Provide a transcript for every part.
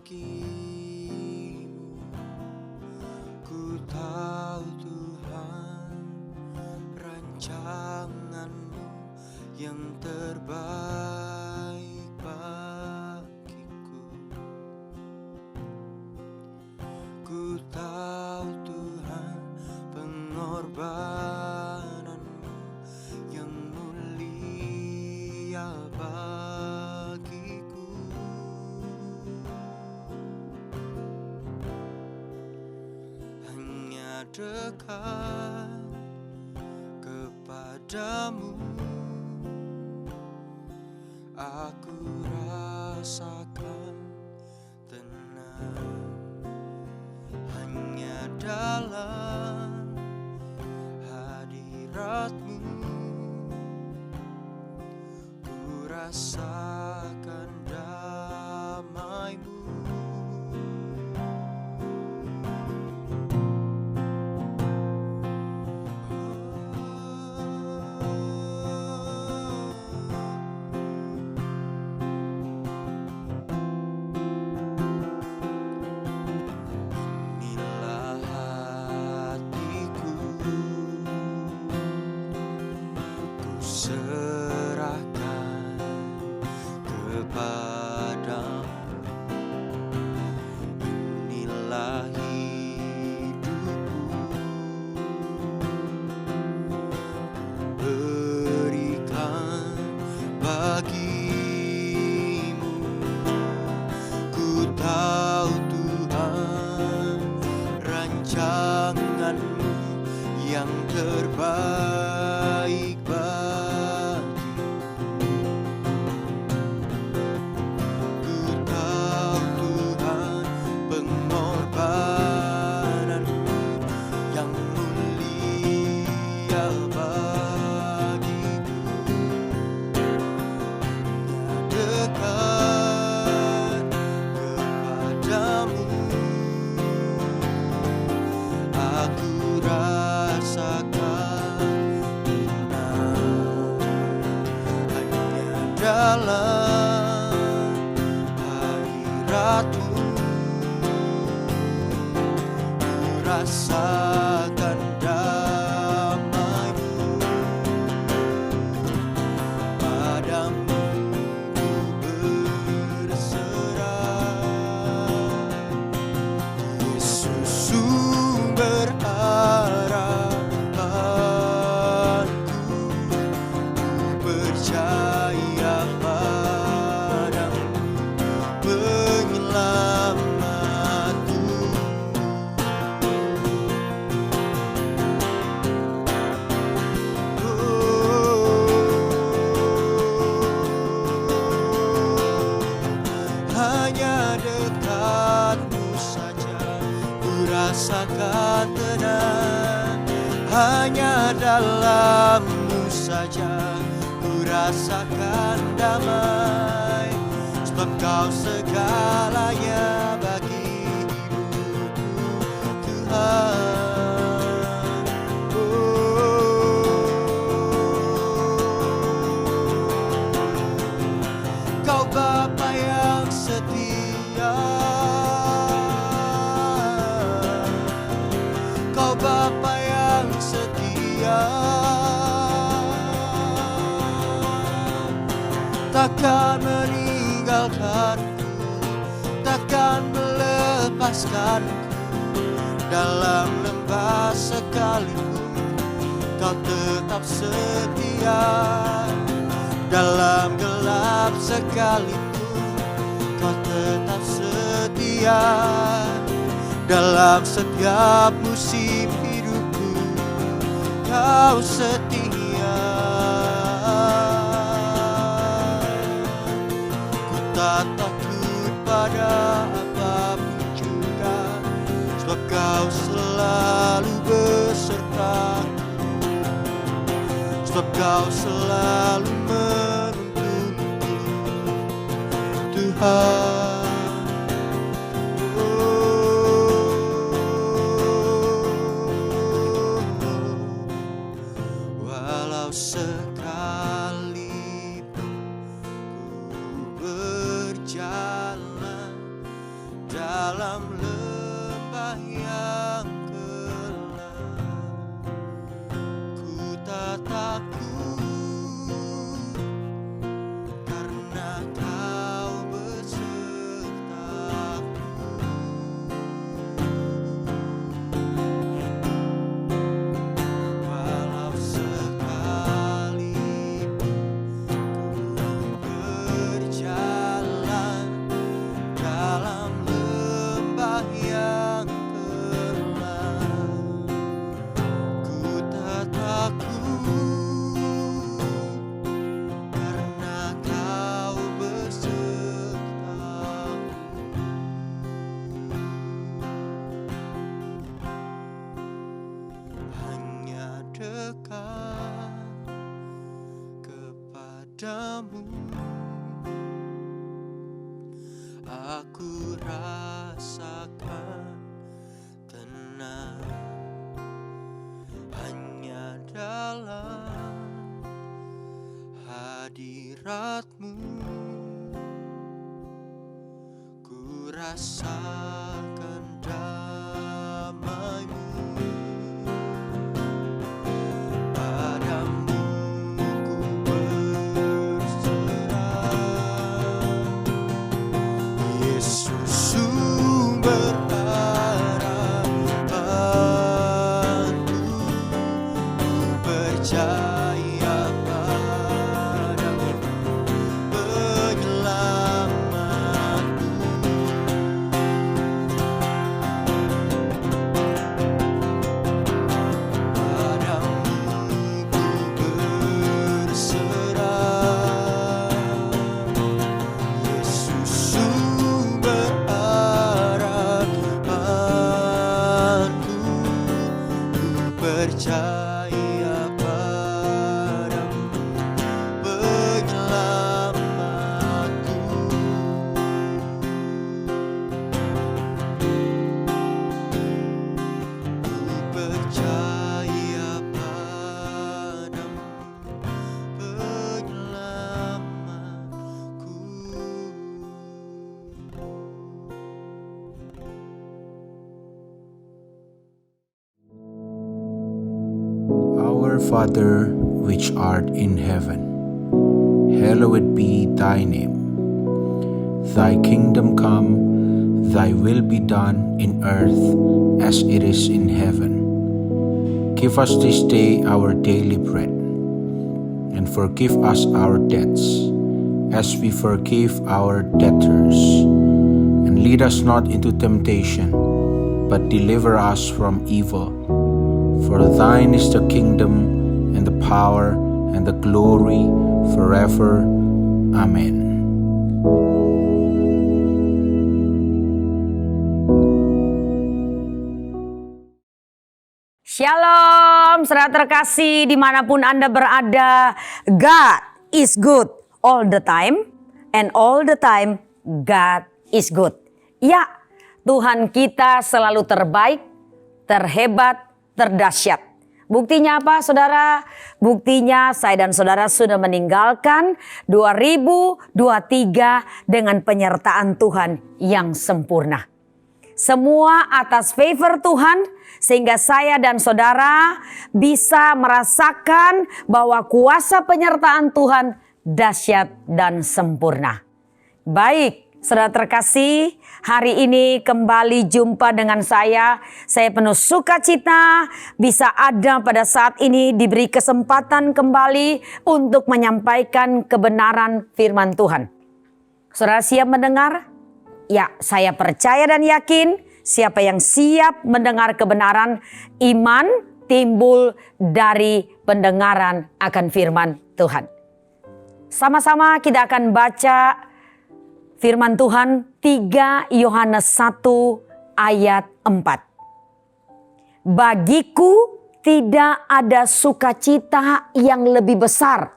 bagimu. Ku tahu Tuhan, rancangan-Mu yang terbaik bagiku. Ku tahu Tuhan, pengorbanan-Mu yang mulia bagiku. Hanya dekat kepadamu aku rasakan tenang. Hanya dalam hadirat-Mu ku rasakan damai-Mu. Inilah hatiku, ku serahkan kepadamu. Inilah hidupku, berikan bagimu. Ku tahu Tuhan, rancangan-Mu yang terbaik bagiku. Ku tahu Tuhan, pengorbanan-Mu yang mulia bagiku. Dekat kepadamu aku rasakan tenang. Hanya dalam hadirat-Mu ku rasakan damai-Mu. Padamu ku berserah, Yesus sumber harapanku. Ku percaya padamu, penyelamatku. Hanya dekat-Mu saja ku rasakan tenang. Hanya dalam-Mu saja ku rasakan damai. Sebab Kau segalanya bagi hidupku, Tuhan. Kau Bapa yang setia, Kau Bapa yang setia, takkan meninggalkanku, takkan melepaskanku. Dalam lembah sekalipun Kau tetap setia. Dalam gelap sekalipun Kau tetap setia. Dalam setiap musim hidupku Kau setia. Ku tak takut pada apapun juga, sebab Kau selalu besertaku. Sebab Kau selalu menuntunku, Tuhan. Walau sekalipun ku berjalan padamu. Aku rasakan tenang hanya dalam hadirat-Mu. Ku rasakan damai-Mu. Padamu ku berserah, Yesus sumber harapanku. Ku percaya padamu, penyelamatku. Padamu ku berserah, Yesus sumber harapanku. Ku percaya padamu, penyelamatku. Ku percaya padamu, penyelamatku. Our Father, which art in heaven, hallowed be thy name. Thy kingdom come, thy will be done in earth as it is in heaven. Give us this day our daily bread, and forgive us our debts, as we forgive our debtors. And lead us not into temptation, but deliver us from evil. For thine is the kingdom, and the power, and the glory, forever. Amen. Shalom, saudara terkasih dimanapun Anda berada. God is good all the time, and all the time God is good. Ya, Tuhan kita selalu terbaik, terhebat, terdahsyat. Buktinya apa, saudara? Buktinya saya dan saudara sudah meninggalkan 2023 dengan penyertaan Tuhan yang sempurna. Semua atas favor Tuhan, sehingga saya dan saudara bisa merasakan bahwa kuasa penyertaan Tuhan dahsyat dan sempurna. Baik, saudara terkasih, hari ini kembali jumpa dengan saya. Saya penuh sukacita bisa ada pada saat ini, diberi kesempatan kembali untuk menyampaikan kebenaran firman Tuhan. Saudara siap mendengar? Ya, saya percaya dan yakin siapa yang siap mendengar kebenaran, iman timbul dari pendengaran akan firman Tuhan. Sama-sama kita akan baca firman Tuhan 3 Yohanes 1 ayat 4. Bagiku tidak ada sukacita yang lebih besar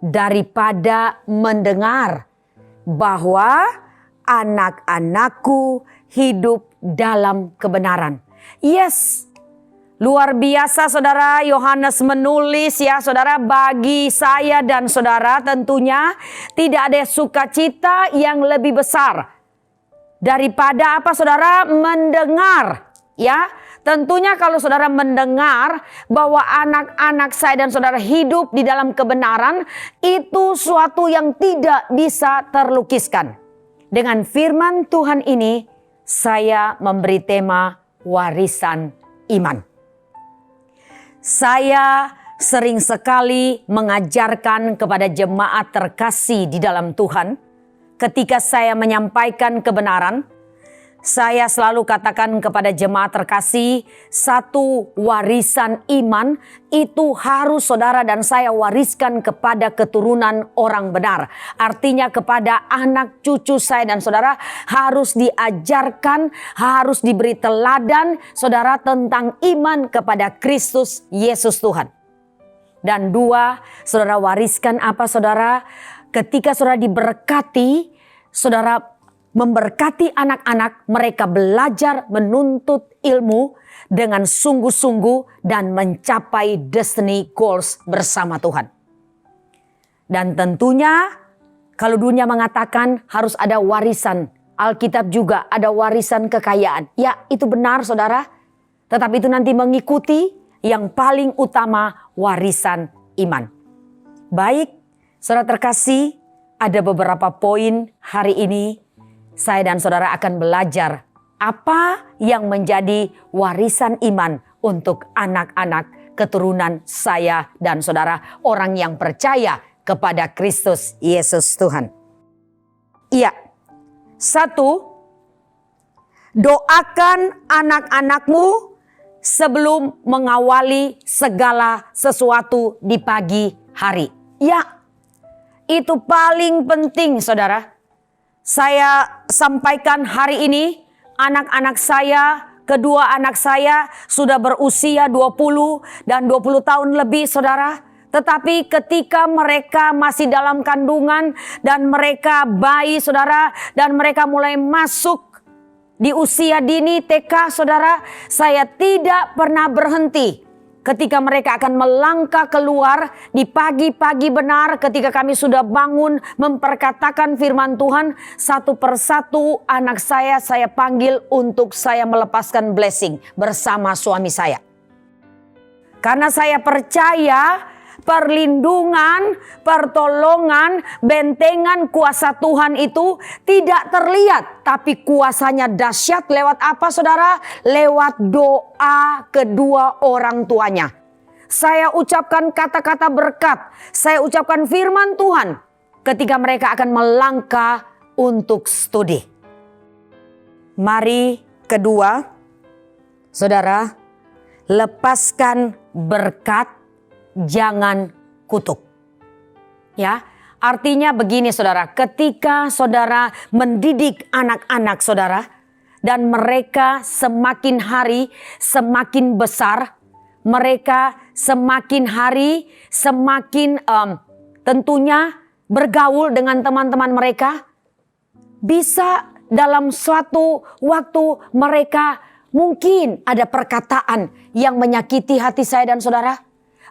daripada mendengar bahwa anak-anakku hidup dalam kebenaran. Yes, luar biasa saudara. Yohanes menulis ya saudara, bagi saya dan saudara tentunya tidak ada sukacita yang lebih besar daripada apa saudara? Mendengar ya. Tentunya kalau saudara mendengar bahwa anak-anak saya dan saudara hidup di dalam kebenaran, itu suatu yang tidak bisa terlukiskan. Dengan firman Tuhan ini, saya memberi tema warisan iman. Saya sering sekali mengajarkan kepada jemaat terkasih di dalam Tuhan, ketika saya menyampaikan kebenaran, saya selalu katakan kepada jemaat terkasih, satu warisan iman itu harus saudara dan saya wariskan kepada keturunan orang benar. Artinya kepada anak cucu saya dan saudara harus diajarkan, harus diberi teladan saudara tentang iman kepada Kristus Yesus Tuhan. Dan dua, Saudara wariskan apa saudara? Ketika saudara diberkati, saudara memberkati anak-anak, mereka belajar menuntut ilmu dengan sungguh-sungguh dan mencapai destiny goals bersama Tuhan. Dan tentunya kalau dunia mengatakan harus ada warisan, Alkitab juga ada warisan kekayaan. Ya, itu benar saudara. Tetapi itu nanti mengikuti yang paling utama, warisan iman. Baik, saudara terkasih, ada beberapa poin hari ini saya dan saudara akan belajar apa yang menjadi warisan iman untuk anak-anak keturunan saya dan saudara, orang yang percaya kepada Kristus Yesus Tuhan. Iya, 1, doakan anak-anakmu sebelum mengawali segala sesuatu di pagi hari. Ya, itu paling penting saudara. Saya sampaikan hari ini, anak-anak saya, kedua anak saya sudah berusia 20 dan 20 tahun lebih saudara. Tetapi ketika mereka masih dalam kandungan dan mereka bayi saudara, dan mereka mulai masuk di usia dini TK saudara, saya tidak pernah berhenti. Ketika mereka akan melangkah keluar di pagi-pagi benar, ketika kami sudah bangun memperkatakan firman Tuhan, satu persatu anak saya panggil untuk saya melepaskan blessing bersama suami saya. Karena saya percaya perlindungan, pertolongan, bentengan kuasa Tuhan itu tidak terlihat, tapi kuasanya dahsyat lewat apa saudara? Lewat doa kedua orang tuanya. Saya ucapkan kata-kata berkat, saya ucapkan firman Tuhan ketika mereka akan melangkah untuk studi. Mari kedua, saudara, lepaskan berkat, jangan kutuk. Ya, artinya begini saudara, ketika saudara mendidik anak-anak saudara dan mereka semakin hari semakin besar, mereka semakin hari semakin tentunya bergaul dengan teman-teman mereka, bisa dalam suatu waktu mereka mungkin ada perkataan yang menyakiti hati saya dan saudara.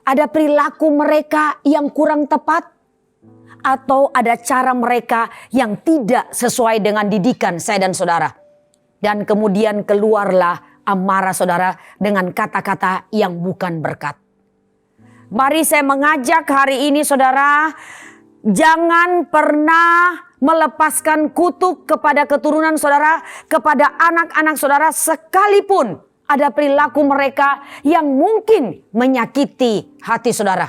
Ada perilaku mereka yang kurang tepat, atau ada cara mereka yang tidak sesuai dengan didikan saya dan saudara. Dan kemudian keluarlah amarah saudara dengan kata-kata yang bukan berkat. Mari saya mengajak hari ini saudara, jangan pernah melepaskan kutuk kepada keturunan saudara, kepada anak-anak saudara, sekalipun ada perilaku mereka yang mungkin menyakiti hati saudara.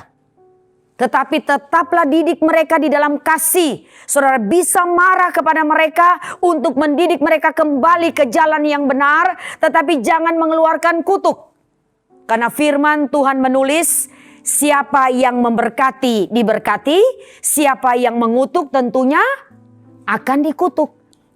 Tetapi tetaplah didik mereka di dalam kasih. Saudara bisa marah kepada mereka untuk mendidik mereka kembali ke jalan yang benar, tetapi jangan mengeluarkan kutuk. Karena firman Tuhan menulis, siapa yang memberkati diberkati, siapa yang mengutuk tentunya akan dikutuk.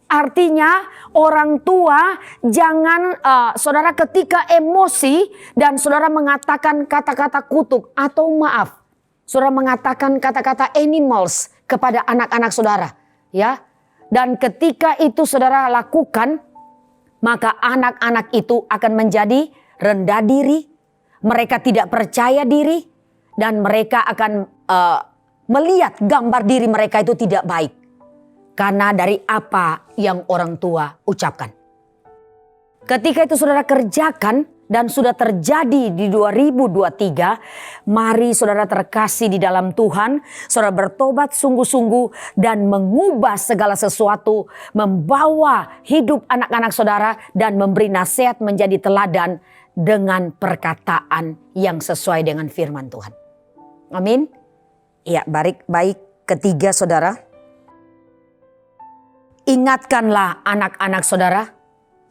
Artinya orang tua jangan saudara ketika emosi dan saudara mengatakan kata-kata kutuk atau maaf, saudara mengatakan kata-kata animals kepada anak-anak saudara, ya. Dan ketika itu saudara lakukan, maka anak-anak itu akan menjadi rendah diri, mereka tidak percaya diri, dan mereka akan melihat gambar diri mereka itu tidak baik. Karena dari apa yang orang tua ucapkan. Ketika itu saudara kerjakan dan sudah terjadi di 2023, mari saudara terkasih di dalam Tuhan, saudara bertobat sungguh-sungguh dan mengubah segala sesuatu, membawa hidup anak-anak saudara dan memberi nasihat menjadi teladan dengan perkataan yang sesuai dengan firman Tuhan. Amin. Ya, baik. Ketiga saudara, ingatkanlah anak-anak saudara,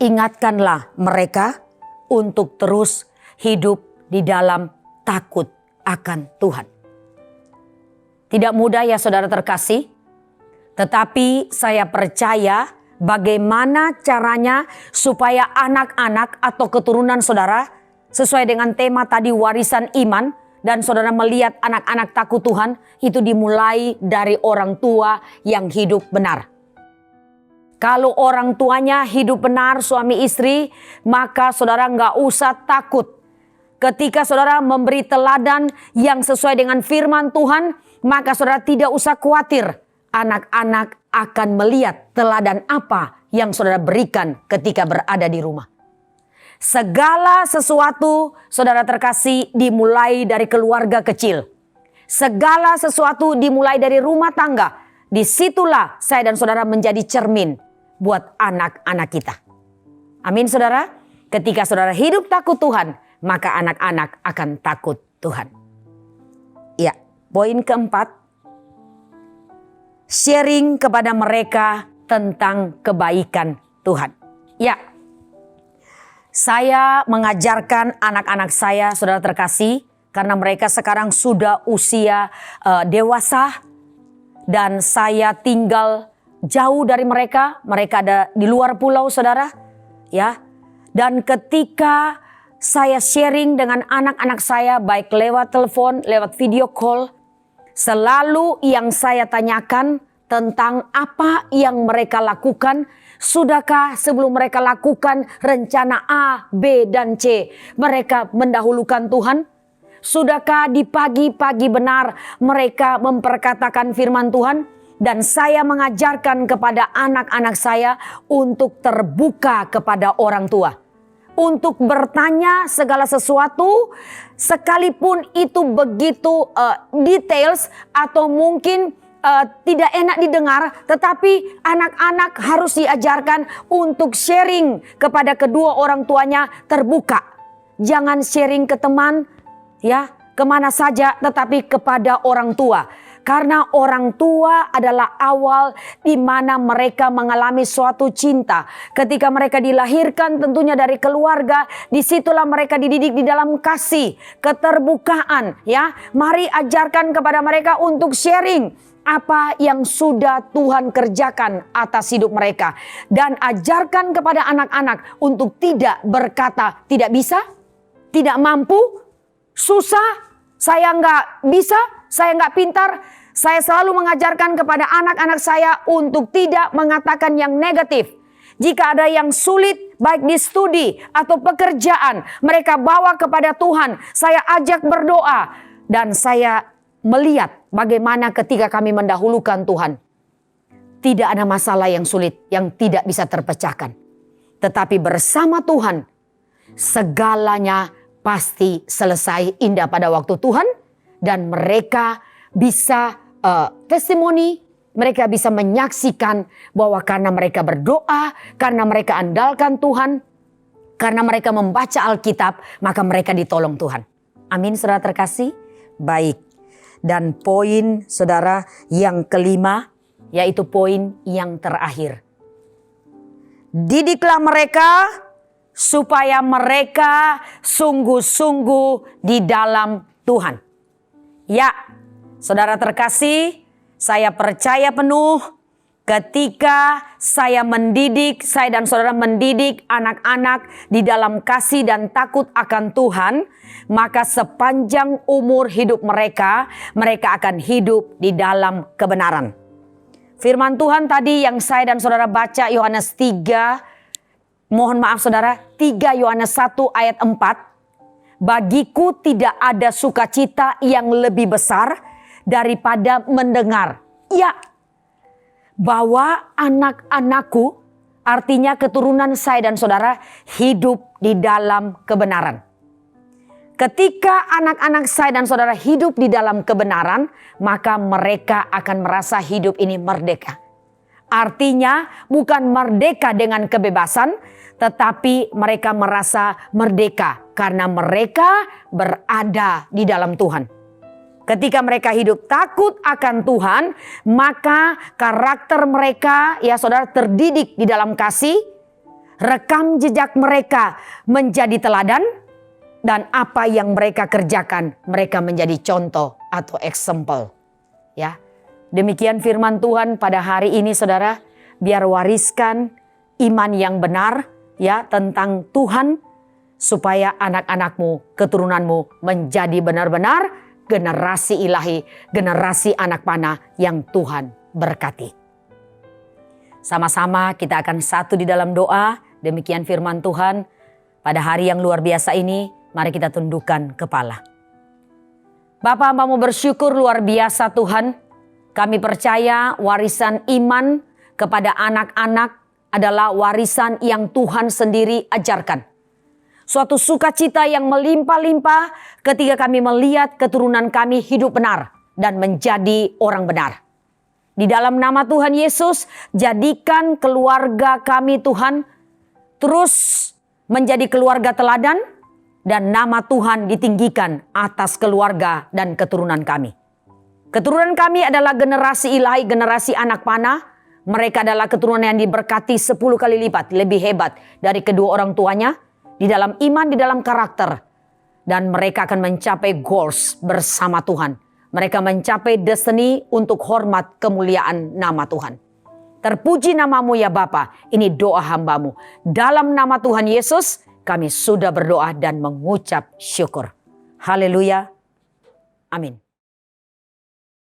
ingatkanlah mereka untuk terus hidup di dalam takut akan Tuhan. Tidak mudah ya saudara terkasih, tetapi saya percaya bagaimana caranya supaya anak-anak atau keturunan saudara sesuai dengan tema tadi warisan iman dan saudara melihat anak-anak takut Tuhan, itu dimulai dari orang tua yang hidup benar. Kalau orang tuanya hidup benar, suami istri, maka saudara nggak usah takut. Ketika saudara memberi teladan yang sesuai dengan firman Tuhan, maka saudara tidak usah khawatir. Anak-anak akan melihat teladan apa yang saudara berikan ketika berada di rumah. Segala sesuatu, saudara terkasih, dimulai dari keluarga kecil. Segala sesuatu dimulai dari rumah tangga. Disitulah saya dan saudara menjadi cermin buat anak-anak kita. Amin saudara. Ketika saudara hidup takut Tuhan, maka anak-anak akan takut Tuhan. Ya, poin keempat. Sharing kepada mereka tentang kebaikan Tuhan. Ya, saya mengajarkan anak-anak saya, saudara terkasih, karena mereka sekarang sudah usia dewasa dan saya tinggal jauh dari mereka. Mereka ada di luar pulau, saudara. Ya, dan ketika saya sharing dengan anak-anak saya, baik lewat telepon, lewat video call, selalu yang saya tanyakan tentang apa yang mereka lakukan. Sudahkah sebelum mereka lakukan rencana A, B, dan C, mereka mendahulukan Tuhan? Sudahkah di pagi-pagi benar mereka memperkatakan firman Tuhan? Dan saya mengajarkan kepada anak-anak saya untuk terbuka kepada orang tua. Untuk bertanya segala sesuatu, sekalipun itu begitu details atau mungkin tidak enak didengar, tetapi anak-anak harus diajarkan untuk sharing kepada kedua orang tuanya terbuka. Jangan sharing ke teman, ya, kemana saja, tetapi kepada orang tua. Karena orang tua adalah awal di mana mereka mengalami suatu cinta. Ketika mereka dilahirkan tentunya dari keluarga, disitulah mereka dididik di dalam kasih, keterbukaan. Ya, mari ajarkan kepada mereka untuk sharing apa yang sudah Tuhan kerjakan atas hidup mereka. Dan ajarkan kepada anak-anak untuk tidak berkata tidak bisa, tidak mampu, susah, saya nggak bisa, saya nggak pintar. Saya selalu mengajarkan kepada anak-anak saya untuk tidak mengatakan yang negatif. Jika ada yang sulit, baik di studi atau pekerjaan, mereka bawa kepada Tuhan. Saya ajak berdoa dan saya melihat bagaimana ketika kami mendahulukan Tuhan. Tidak ada masalah yang sulit yang tidak bisa terpecahkan. Tetapi bersama Tuhan, segalanya pasti selesai indah pada waktu Tuhan. Dan mereka bisa testimoni, mereka bisa menyaksikan bahwa karena mereka berdoa, karena mereka andalkan Tuhan, karena mereka membaca Alkitab, maka mereka ditolong Tuhan. Amin, saudara terkasih. Baik. Dan poin saudara yang kelima, yaitu poin yang terakhir. Didiklah mereka supaya mereka sungguh-sungguh di dalam Tuhan. Ya, saudara terkasih, saya percaya penuh ketika saya mendidik, saya dan saudara mendidik anak-anak di dalam kasih dan takut akan Tuhan, maka sepanjang umur hidup mereka, mereka akan hidup di dalam kebenaran. Firman Tuhan tadi yang saya dan saudara baca Yohanes 3, mohon maaf saudara, 3 Yohanes 1 ayat 4. Bagiku tidak ada sukacita yang lebih besar daripada mendengar. Ya, bahwa anak-anakku, artinya keturunan saya dan saudara, hidup di dalam kebenaran. Ketika anak-anak saya dan saudara hidup di dalam kebenaran, maka mereka akan merasa hidup ini merdeka. Artinya bukan merdeka dengan kebebasan, tetapi mereka merasa merdeka karena mereka berada di dalam Tuhan. Ketika mereka hidup takut akan Tuhan, maka karakter mereka, ya saudara, terdidik di dalam kasih, rekam jejak mereka menjadi teladan, dan apa yang mereka kerjakan, mereka menjadi contoh atau example. Ya, demikian firman Tuhan pada hari ini, saudara. Biar wariskan iman yang benar, ya, tentang Tuhan, supaya anak-anakmu, keturunanmu menjadi benar-benar generasi ilahi, generasi anak panah yang Tuhan berkati. Sama-sama kita akan satu di dalam doa. Demikian firman Tuhan. Pada hari yang luar biasa ini, mari kita tundukkan kepala. Bapa, hamba-Mu bersyukur luar biasa Tuhan. Kami percaya warisan iman kepada anak-anak adalah warisan yang Tuhan sendiri ajarkan. Suatu sukacita yang melimpah-limpah ketika kami melihat keturunan kami hidup benar dan menjadi orang benar. Di dalam nama Tuhan Yesus, jadikan keluarga kami Tuhan terus menjadi keluarga teladan dan nama Tuhan ditinggikan atas keluarga dan keturunan kami. Keturunan kami adalah generasi ilahi, generasi anak panah. Mereka adalah keturunan yang diberkati 10 kali lipat, lebih hebat dari kedua orang tuanya di dalam iman, di dalam karakter. Dan mereka akan mencapai goals bersama Tuhan. Mereka mencapai destiny untuk hormat kemuliaan nama Tuhan. Terpuji nama-Mu ya Bapa, ini doa hamba-Mu. Dalam nama Tuhan Yesus, kami sudah berdoa dan mengucap syukur. Haleluya. Amin.